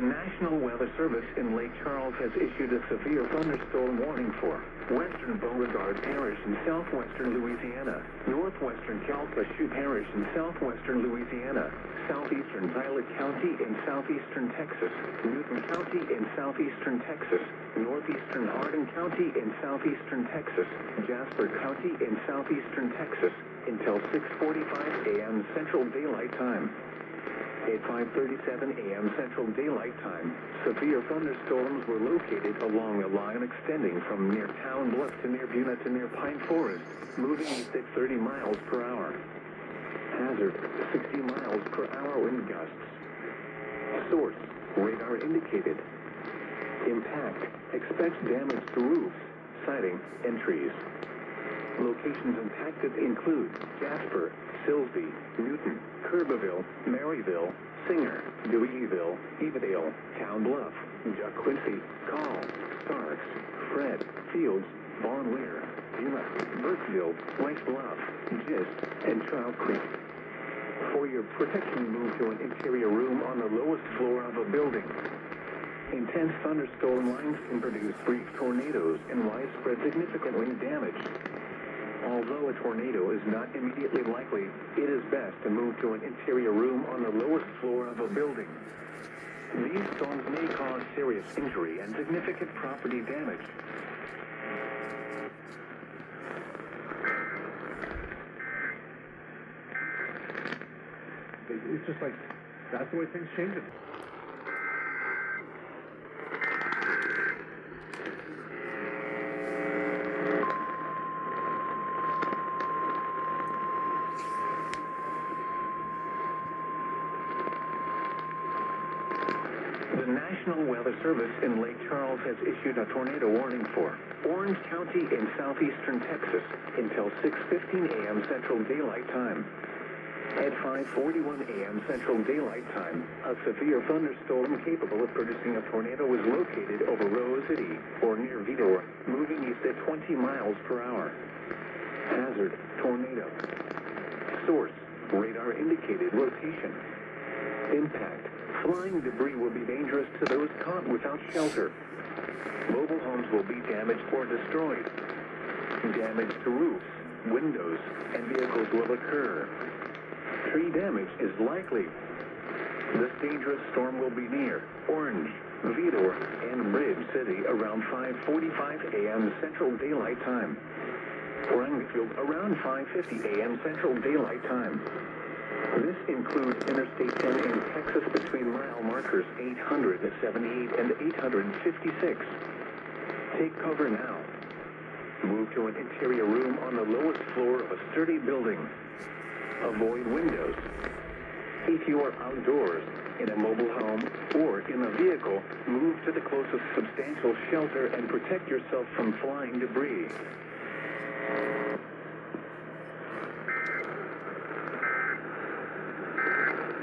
National Weather Service in Lake Charles has issued a severe thunderstorm warning for western Beauregard Parish in southwestern Louisiana, northwestern Calcasieu Parish in southwestern Louisiana, southeastern Pilot County in southeastern Texas, Newton County in southeastern Texas, northeastern Hardin County in southeastern Texas, Jasper County in southeastern Texas, until 6:45 a.m. Central Daylight Time. At 5:37 a.m. Central Daylight Time, severe thunderstorms were located along a line extending from near Town Bluff to near Buna to near Pine Forest, moving east at 30 miles per hour. Hazard, 60 miles per hour wind gusts. Source, radar indicated. Impact, expects damage to roofs, siding, and trees. Locations impacted include Jasper, Silsbee, Newton, Kirbyville, Maryville, Singer, Deweyville, Evadale, Town Bluff, Quincy, Call, Starks, Fred, Fields, Von Weir, Buna, Burkeville, Rice Bluff, Gist, and Child Creek. For your protection, move to an interior room on the lowest floor of a building. Intense thunderstorm lines can produce brief tornadoes and widespread significant wind damage. Although a tornado is not immediately likely, it is best to move to an interior room on the lowest floor of a building. These storms may cause serious injury and significant property damage. It's just like, that's the way things change. The National Weather Service in Lake Charles has issued a tornado warning for Orange County in southeastern Texas until 6:15 a.m. Central Daylight Time. At 5:41 a.m. Central Daylight Time, a severe thunderstorm capable of producing a tornado was located over Rose City or near Vidor, moving east at 20 miles per hour. Hazard, tornado. Source, radar indicated rotation. Impact, flying debris will be dangerous to those caught without shelter. Mobile homes will be damaged or destroyed. Damage to roofs, windows, and vehicles will occur. Tree damage is likely. This dangerous storm will be near Orange, Vidor, and Bridge City around 5:45 a.m. Central Daylight Time. Wranglefield around 5:50 a.m. Central Daylight Time. This includes Interstate 10 in Texas between mile markers 878 and 856. Take cover now. Move to an interior room on the lowest floor of a sturdy building. Avoid windows. If you are outdoors, in a mobile home, or in a vehicle, move to the closest substantial shelter and protect yourself from flying debris.